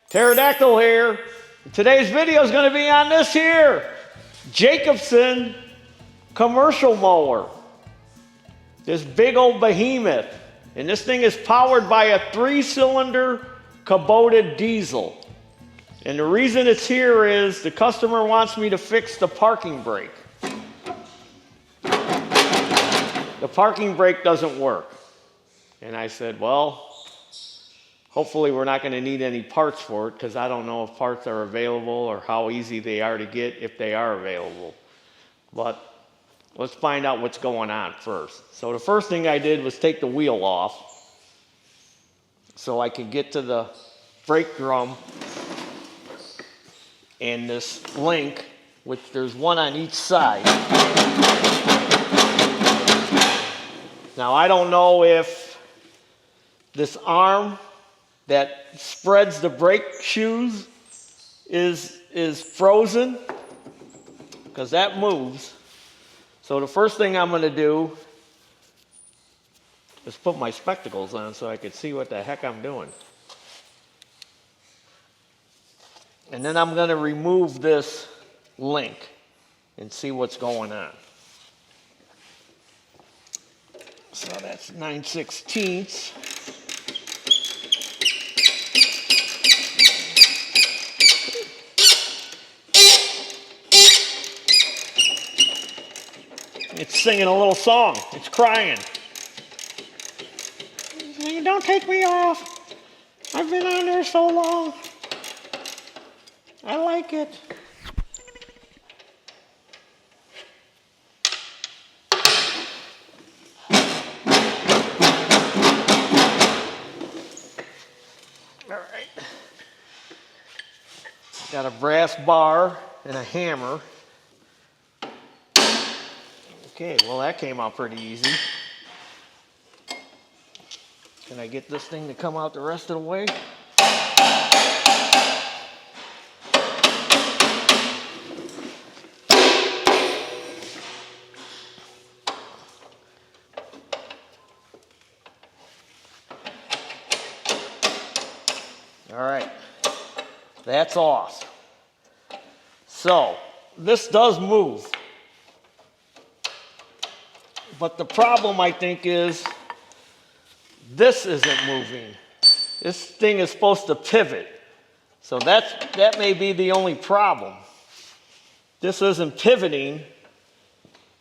Pterodactyl here. Today's video is going to be on this here Jacobsen commercial mower. This big old behemoth. And this thing is powered by a 3-cylinder Kubota diesel. And the reason it's here is the customer wants me to fix the parking brake. The parking brake doesn't work. And I said, well, hopefully we're not going to need any parts for it because I don't know if parts are available or how easy they are to get if they are available. But let's find out what's going on first. So the first thing I did was take the wheel off so I could get to the brake drum and this link, which there's one on each side. Now I don't know if this arm that spreads the brake shoes is frozen, because that moves. So the first thing I'm going to do is put my spectacles on so I can see what the heck I'm doing. And then I'm going to remove this link and see what's going on. So that's 9/16. It's singing a little song. It's crying. Don't take me off. I've been on there so long. I like it. All right. Got a brass bar and a hammer. Okay, well that came out pretty easy. Can I get this thing to come out the rest of the way? All right, that's off. So this does move. But the problem, I think, is this isn't moving. This thing is supposed to pivot. So that may be the only problem. This isn't pivoting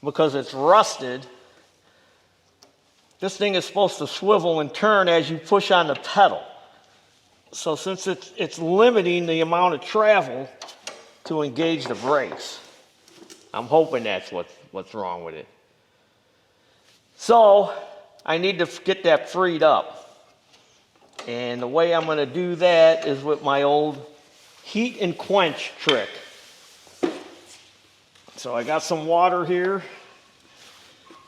because it's rusted. This thing is supposed to swivel and turn as you push on the pedal. So since it's limiting the amount of travel to engage the brakes, I'm hoping that's what's wrong with it. So I need to get that freed up. And the way I'm going to do that is with my old heat and quench trick. So I got some water here.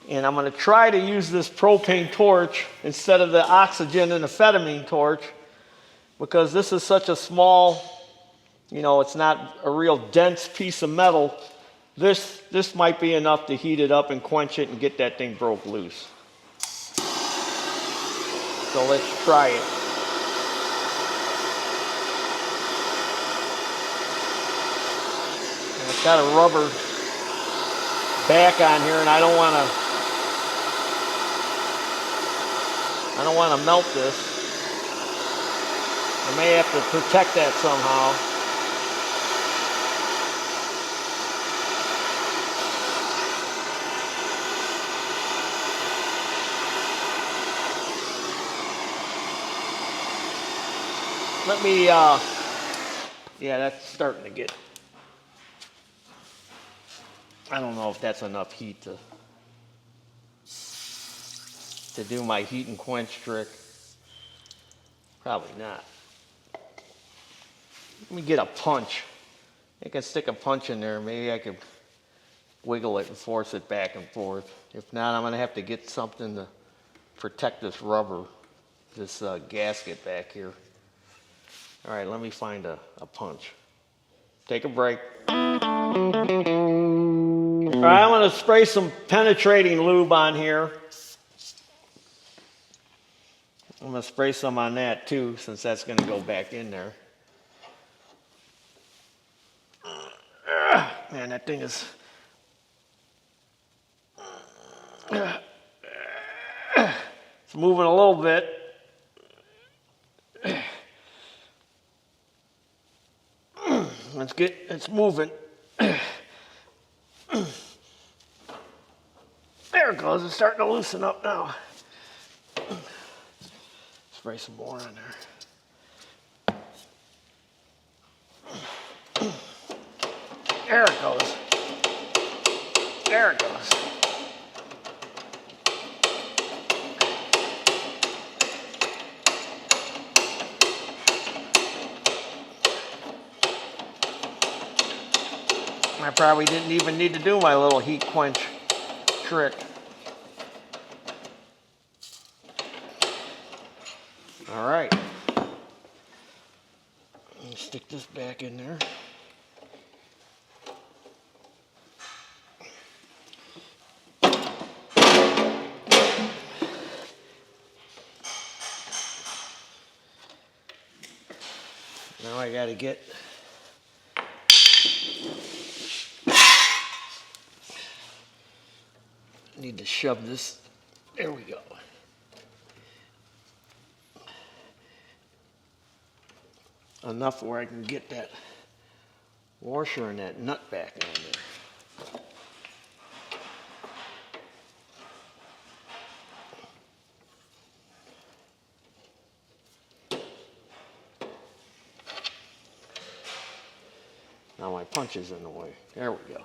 And I'm going to try to use this propane torch instead of the oxygen and amphetamine torch, because this is such a small, it's not a real dense piece of metal. This might be enough to heat it up and quench it and get that thing broke loose. So let's try it. And it's got a rubber back on here, and I don't want to melt this. I may have to protect that somehow. Let me, yeah, that's starting to get, I don't know if that's enough heat to do my heat and quench trick. Probably not. Let me get a punch. I can stick a punch in there. Maybe I could wiggle it and force it back and forth. If not, I'm going to have to get something to protect this rubber, this gasket back here. All right, let me find a punch. Take a break. All right, I'm going to spray some penetrating lube on here. I'm going to spray some on that too, since that's going to go back in there. Man, that thing is... It's moving a little bit. It's moving. There it goes. It's starting to loosen up now. Spray some more on there. There it goes. There it goes. I probably didn't even need to do my little heat quench trick. All right. Let me stick this back in there. Now I got to get need to shove this. There we go. Enough where I can get that washer and that nut back on there. Now my punch is in the way. There we go.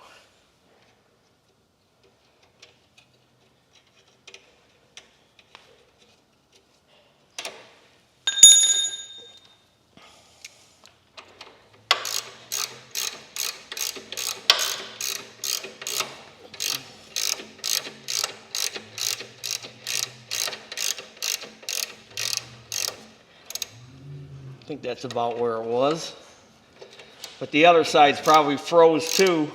I think that's about where it was. But the other side's probably froze too.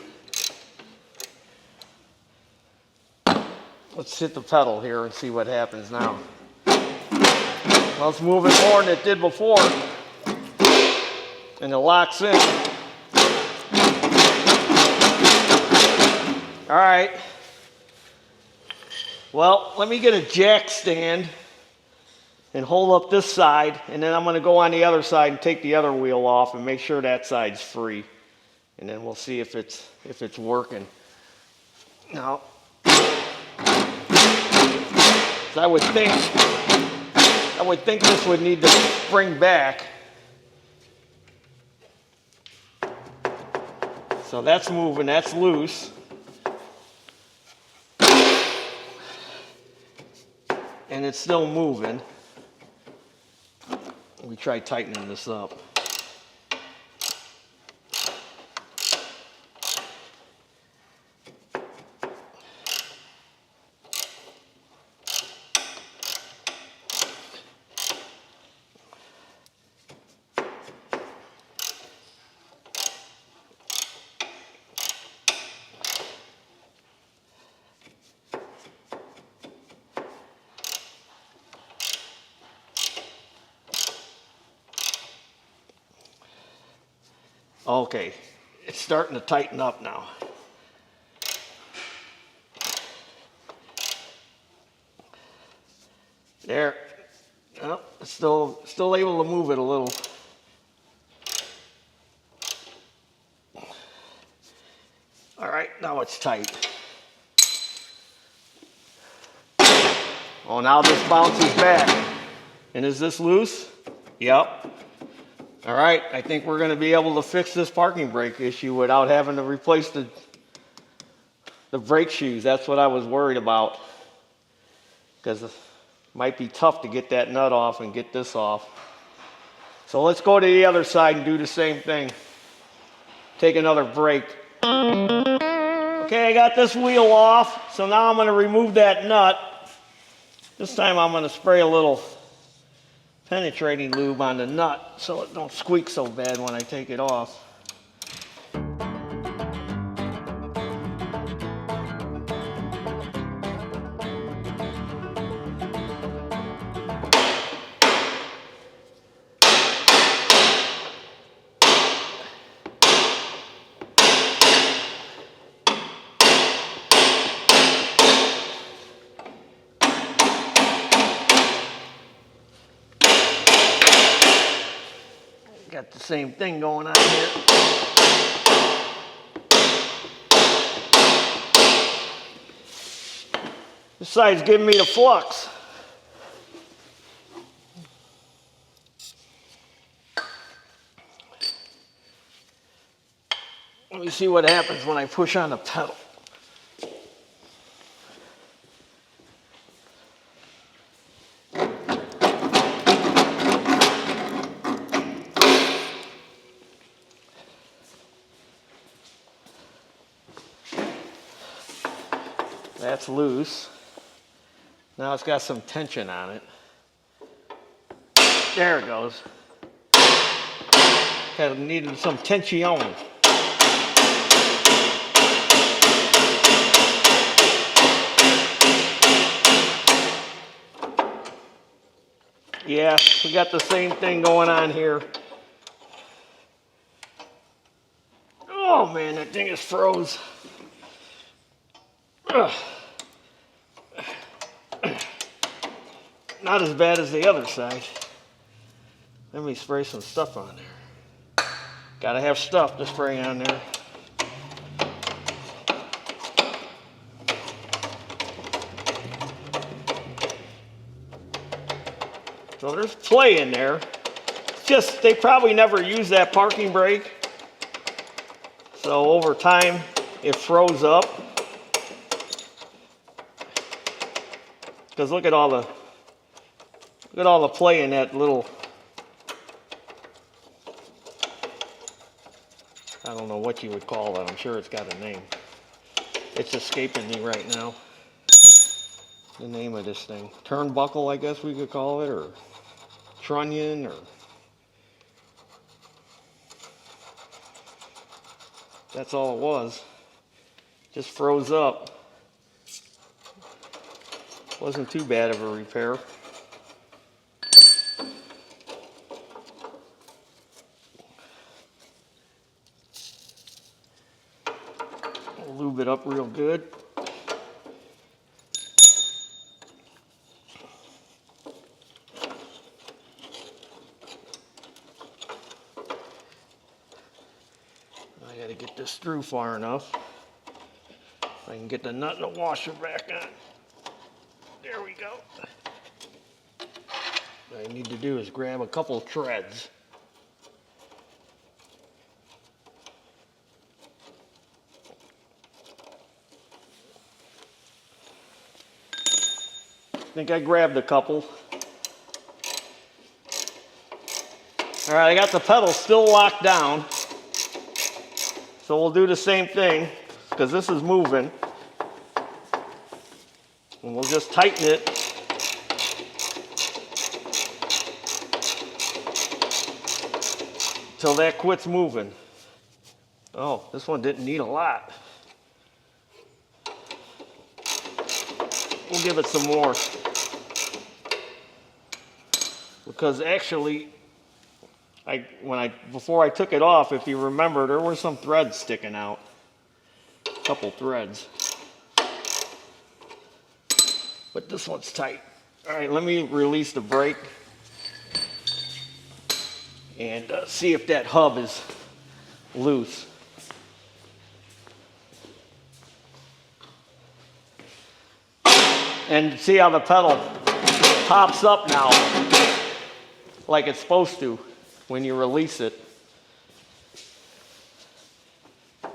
Let's hit the pedal here and see what happens now. Well, it's moving more than it did before. And it locks in. All right. Well, let me get a jack stand and hold up this side, and then I'm going to go on the other side and take the other wheel off and make sure that side's free, and then we'll see if it's working. Now, so I would think this would need to spring back. So that's moving, that's loose. And it's still moving. We try tightening this up. Okay, it's starting to tighten up now. There. Oh, still able to move it a little. All right, now it's tight. Oh, now this bounces back. And is this loose? Yep. All right, I think we're going to be able to fix this parking brake issue without having to replace the brake shoes. That's what I was worried about, because it might be tough to get that nut off and get this off. So let's go to the other side and do the same thing. Take another brake. Okay, I got this wheel off, so now I'm going to remove that nut. This time I'm going to spray a little penetrating lube on the nut so it don't squeak so bad when I take it off. Got the same thing going on here. This side's giving me the flux. Let me see what happens when I push on the pedal. That's loose. Now it's got some tension on it. There it goes. Kind of needed some tension. Yeah, we got the same thing going on here. Oh man, that thing is froze. Ugh. Not as bad as the other side. Let me spray some stuff on there. Gotta have stuff to spray on there. So there's play in there. It's just they probably never used that parking brake. So over time it froze up. Because look at all the play in that little, I don't know what you would call that. I'm sure it's got a name. It's escaping me right now. The name of this thing. Turnbuckle, I guess we could call it, or trunnion, or that's all it was. Just froze up. Wasn't too bad of a repair. I'll lube it up real good. I gotta get this through far enough. I can get the nut and the washer back on. There we go. What I need to do is grab a couple threads. I think I grabbed a couple. All right, I got the pedal still locked down. So we'll do the same thing, because this is moving. And we'll just tighten it until that quits moving. Oh, this one didn't need a lot. We'll give it some more. Because actually, before I took it off, if you remember, there were some threads sticking out. A couple threads. But this one's tight. All right, let me release the brake and see if that hub is loose. And see how the pedal pops up now like it's supposed to when you release it.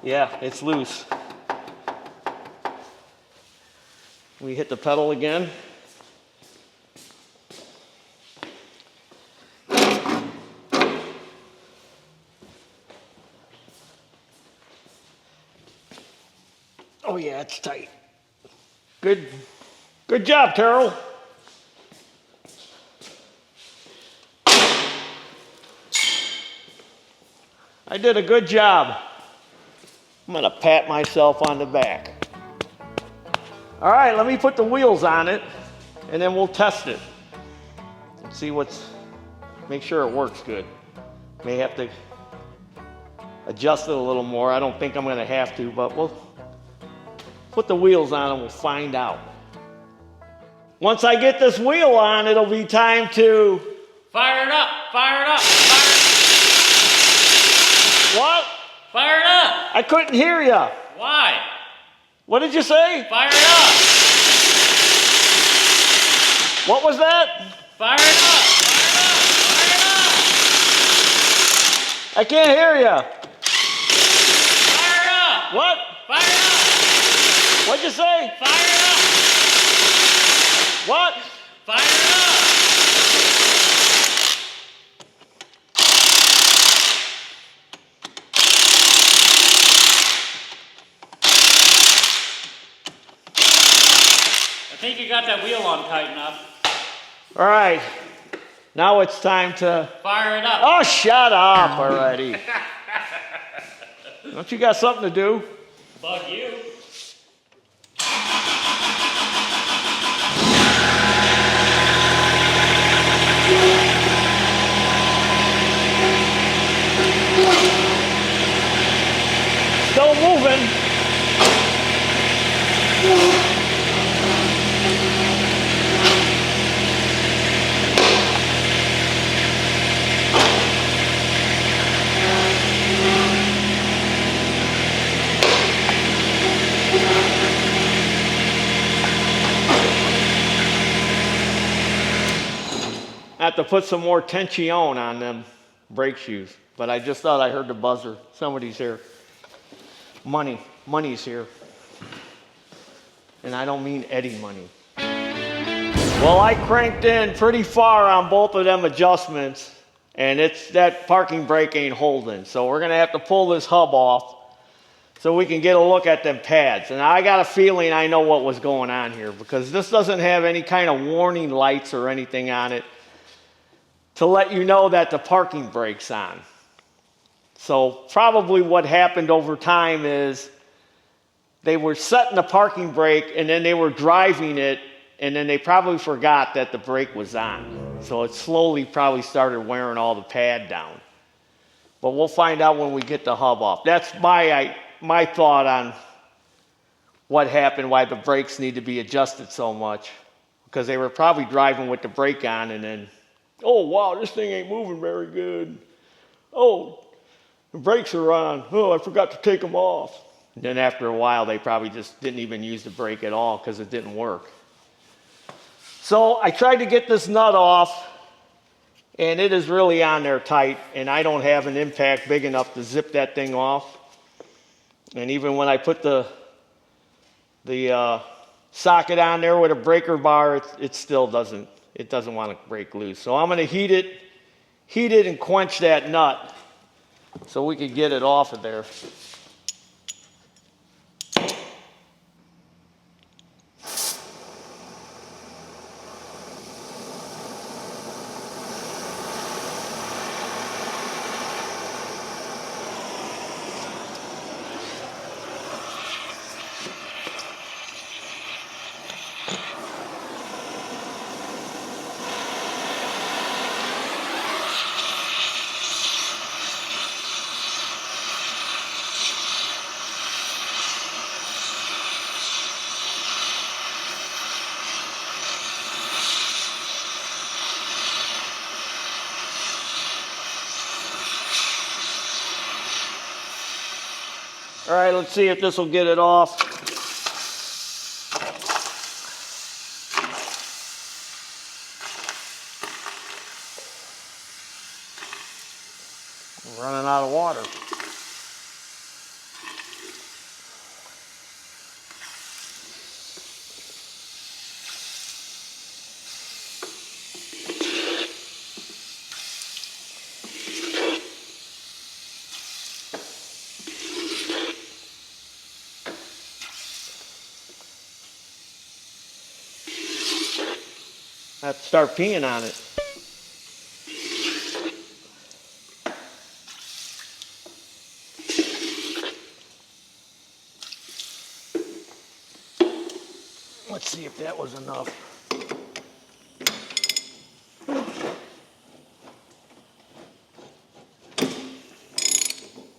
Yeah, it's loose. We hit the pedal again. Oh yeah, it's tight. Good job, Taryl. I did a good job. I'm gonna pat myself on the back. All right, let me put the wheels on it and then we'll test it and see make sure it works good. May have to adjust it a little more. I don't think I'm gonna have to, but we'll put the wheels on and we'll find out. Once I get this wheel on, it'll be time to fire it up, fire it up, fire it up. I couldn't hear you. Why? What did you say? Fire it up. What was that? Fire it up. Fire it up. I can't hear you. Fire it up. What? Fire it up. What'd you say? Fire it up. What? Fire it up. I think you got that wheel on tight enough. All right. Now it's time to... Fire it up. Oh, shut up already. Don't you got something to do? Bug you. Still moving. I have to put some more tension on them brake shoes, but I just thought I heard the buzzer. Somebody's here. Money's here. And I don't mean Eddie money. Well, I cranked in pretty far on both of them adjustments, and that parking brake ain't holding. So we're gonna have to pull this hub off so we can get a look at them pads. And I got a feeling I know what was going on here, because this doesn't have any kind of warning lights or anything on it to let you know that the parking brake's on. So probably what happened over time is they were setting the parking brake and then they were driving it, and then they probably forgot that the brake was on. So it slowly probably started wearing all the pad down. But we'll find out when we get the hub off. That's my thought on what happened, why the brakes need to be adjusted so much. Because they were probably driving with the brake on, and then, oh, wow, this thing ain't moving very good. Oh, the brakes are on. Oh, I forgot to take them off. And then after a while, they probably just didn't even use the brake at all because it didn't work. So I tried to get this nut off, and it is really on there tight, and I don't have an impact big enough to zip that thing off. And even when I put the socket on there with a breaker bar, it still doesn't want to break loose. So I'm going to heat it and quench that nut so we can get it off of there. All right, let's see if this will get it off. I'm running out of water. I have to start peeing on it. Let's see if that was enough.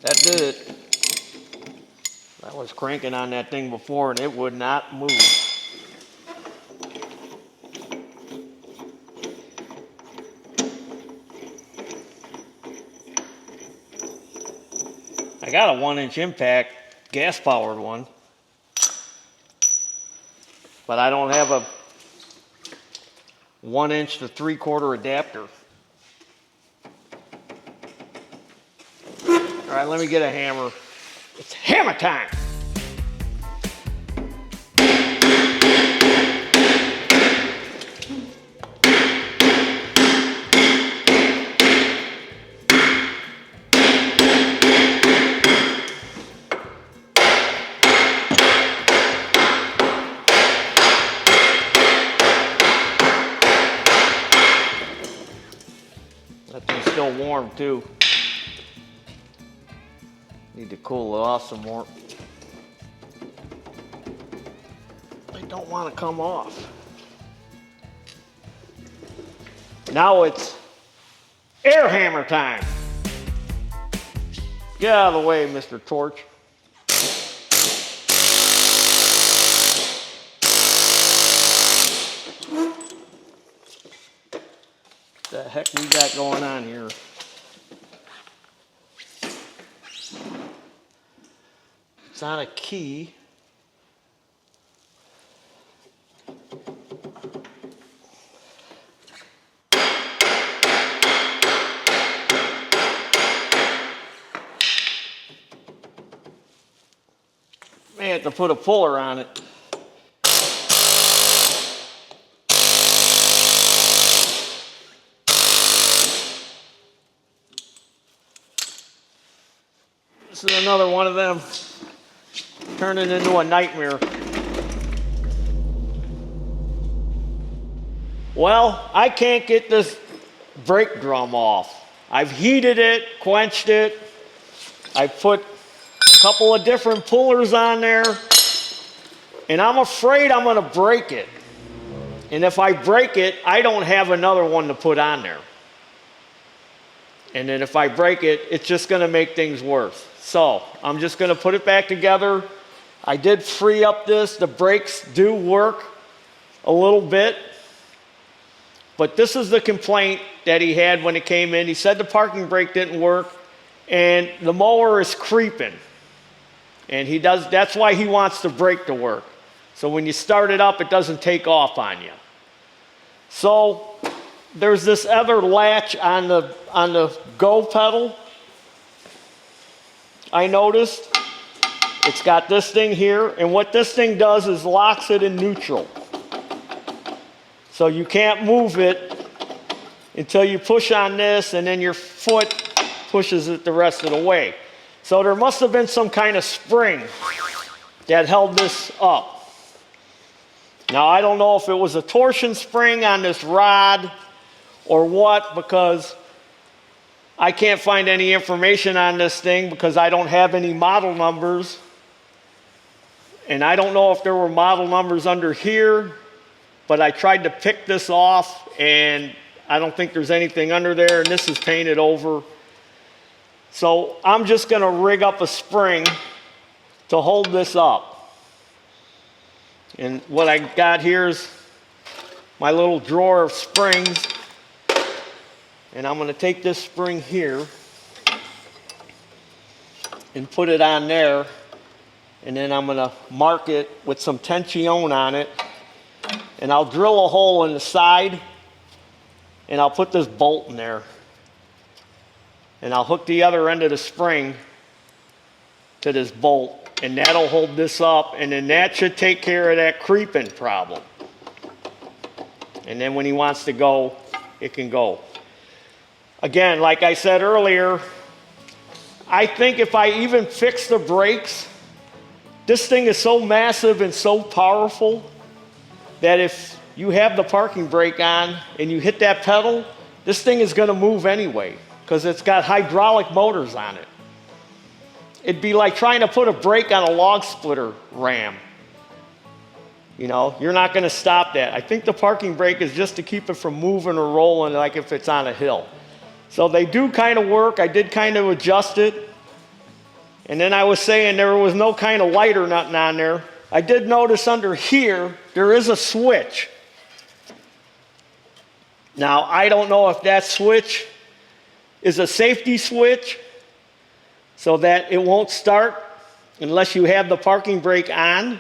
That did it. I was cranking on that thing before and it would not move. I got a 1-inch impact, gas powered one, but I don't have a 1-inch to 3/4 adapter. All right, let me get a hammer. It's hammer time. That thing's still warm too. Need to cool it off some more. They don't want to come off. Now it's air hammer time. Get out of the way, Mr. Torch. What the heck we got going on here? It's on a key. May have to put a puller on it. This is another one of them turning into a nightmare. Well, I can't get this brake drum off. I've heated it, quenched it. I put a couple of different pullers on there, and I'm afraid I'm going to break it. And if I break it, I don't have another one to put on there. And then if I break it, it's just going to make things worse. So I'm just going to put it back together. I did free up this. The brakes do work a little bit. But this is the complaint that he had when it came in. He said the parking brake didn't work, and the mower is creeping. And that's why he wants the brake to work. So when you start it up, it doesn't take off on you. So there's this other latch on the go pedal. I noticed it's got this thing here, and what this thing does is locks it in neutral. So you can't move it until you push on this, and then your foot pushes it the rest of the way. So there must have been some kind of spring that held this up. Now I don't know if it was a torsion spring on this rod or what, because I can't find any information on this thing because I don't have any model numbers. And I don't know if there were model numbers under here, but I tried to pick this off and I don't think there's anything under there, and this is painted over. So I'm just going to rig up a spring to hold this up. And what I got here is my little drawer of springs. And I'm going to take this spring here and put it on there. And then I'm going to mark it with some tension on it. And I'll drill a hole in the side. And I'll put this bolt in there. And I'll hook the other end of the spring to this bolt. And that'll hold this up. And then that should take care of that creeping problem. And then when he wants to go, it can go. Again, like I said earlier, I think if I even fix the brakes, this thing is so massive and so powerful that if you have the parking brake on and you hit that pedal, this thing is going to move anyway because it's got hydraulic motors on it. It'd be like trying to put a brake on a log splitter ram. You know, you're not going to stop that. I think the parking brake is just to keep it from moving or rolling like if it's on a hill. So they do kind of work. I did kind of adjust it. And then I was saying there was no kind of light or nothing on there. I did notice under here, there is a switch. Now, I don't know if that switch is a safety switch so that it won't start unless you have the parking brake on,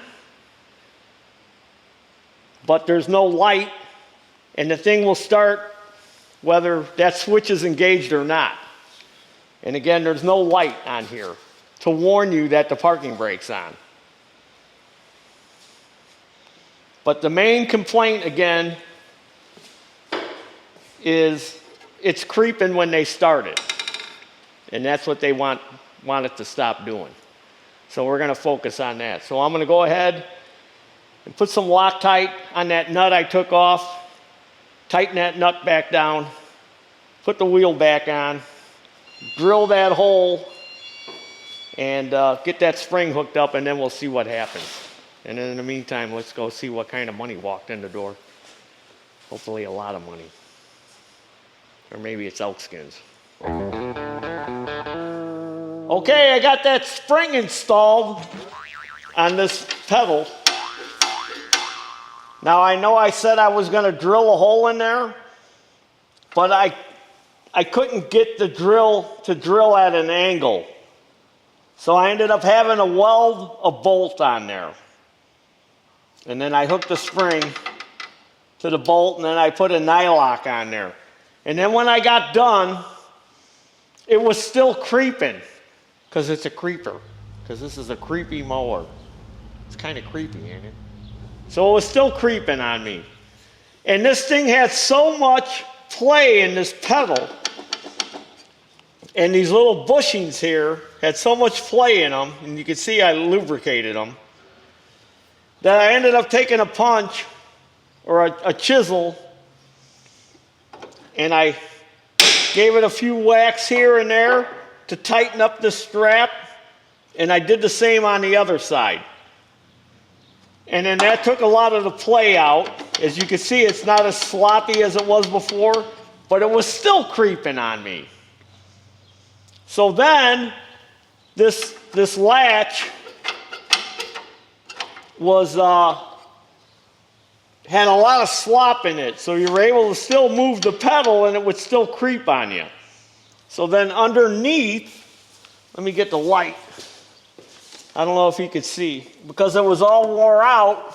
but there's no light, and the thing will start whether that switch is engaged or not. And again, there's no light on here to warn you that the parking brake's on. But the main complaint, again, is it's creeping when they start it. And that's what they want it to stop doing. So we're going to focus on that. So I'm going to go ahead and put some Loctite on that nut I took off, tighten that nut back down, put the wheel back on, drill that hole, and get that spring hooked up, and then we'll see what happens. And then in the meantime, let's go see what kind of money walked in the door. Hopefully a lot of money. Or maybe it's elk skins. Okay, I got that spring installed on this pedal. Now I know I said I was going to drill a hole in there, but I couldn't get the drill to drill at an angle. So I ended up having to weld a bolt on there. And then I hooked the spring to the bolt, and then I put a nylock on there. And then when I got done, it was still creeping, because it's a creeper, because this is a creepy mower. It's kind of creepy, ain't it? So it was still creeping on me. And this thing had so much play in this pedal, and these little bushings here had so much play in them, and you can see I lubricated them, that I ended up taking a punch or a chisel, and I gave it a few whacks here and there to tighten up the strap, and I did the same on the other side. And then that took a lot of the play out. As you can see, it's not as sloppy as it was before, but it was still creeping on me. So then, this latch was had a lot of slop in it, so you were able to still move the pedal and it would still creep on you. So then underneath, let me get the light. I don't know if you could see, because it was all wore out.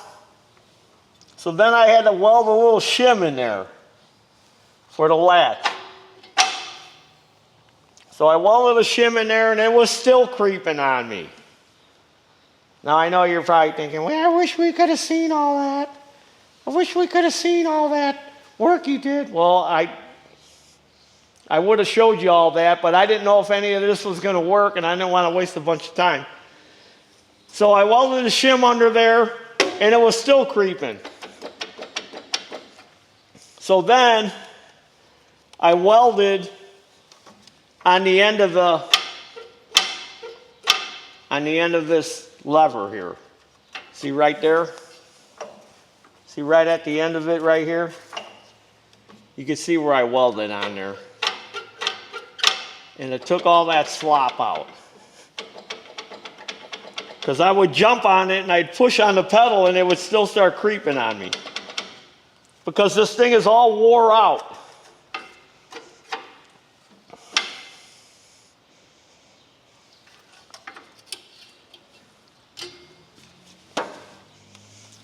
So then I had to weld a little shim in there for the latch. So I welded a shim in there, and it was still creeping on me. Now I know you're probably thinking, well, I wish we could have seen all that. I wish we could have seen all that work you did. Well, I would have showed you all that, but I didn't know if any of this was going to work, and I didn't want to waste a bunch of time. So I welded a shim under there, and it was still creeping. So then I welded on the end of this lever here. See right there? See right at the end of it right here? You can see where I welded on there. And it took all that slop out. Because I would jump on it and I'd push on the pedal and it would still start creeping on me. Because this thing is all wore out.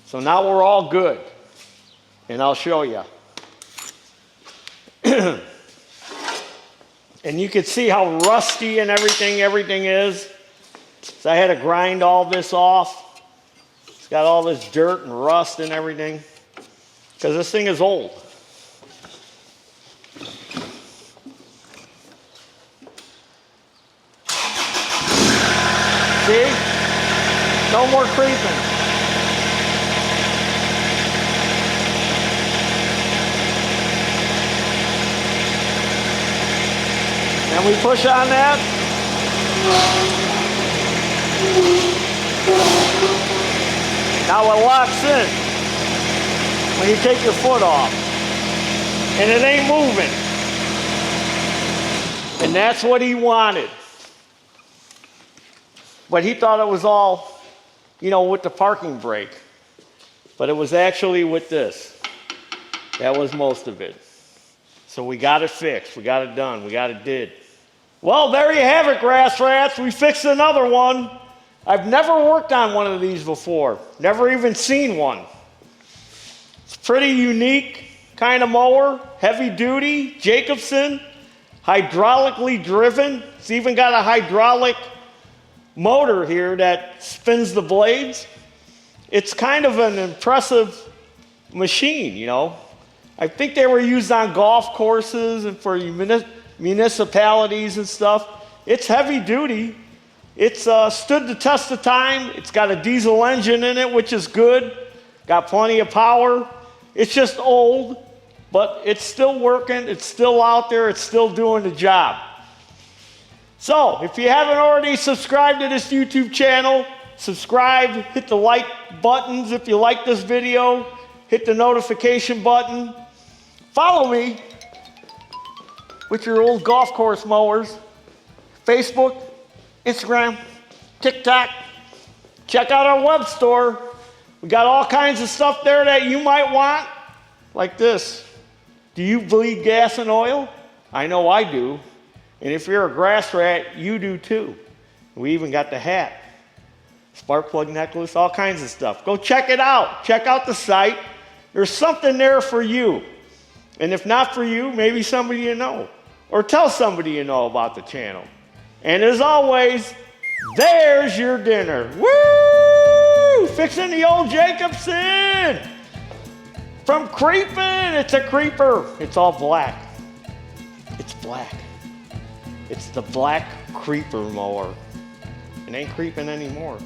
So now we're all good. And I'll show you. And you can see how rusty and everything is. So I had to grind all this off. It's got all this dirt and rust and everything. Because this thing is old. See? No more creeping. And we push on that. Now it locks in when you take your foot off. And it ain't moving. And that's what he wanted. But he thought it was all, with the parking brake. But it was actually with this. That was most of it. So we got it fixed. We got it done. We got it did. Well, there you have it, grass rats. We fixed another one. I've never worked on one of these before. Never even seen one. It's pretty unique kind of mower. Heavy duty, Jacobsen, hydraulically driven. It's even got a hydraulic motor here that spins the blades. It's kind of an impressive machine, you know. I think they were used on golf courses and for municipalities and stuff. It's heavy duty. It's stood the test of time. It's got a diesel engine in it, which is good. Got plenty of power. It's just old, but it's still working. It's still out there. It's still doing the job. So, if you haven't already subscribed to this YouTube channel, subscribe, hit the like buttons if you like this video, hit the notification button. Follow me with your old golf course mowers. Facebook, Instagram, TikTok. Check out our web store. We got all kinds of stuff there that you might want, like this. Do you bleed gas and oil? I know I do. And if you're a grass rat, you do too. We even got the hat, spark plug necklace, all kinds of stuff. Go check it out. Check out the site. There's something there for you. And if not for you, maybe somebody you know. Or tell somebody you know about the channel. And as always, there's your dinner. Woo! Fixing the old Jacobsen. From creepin. It's a creeper. It's all black. It's black. It's the black creeper mower. It ain't creeping anymore.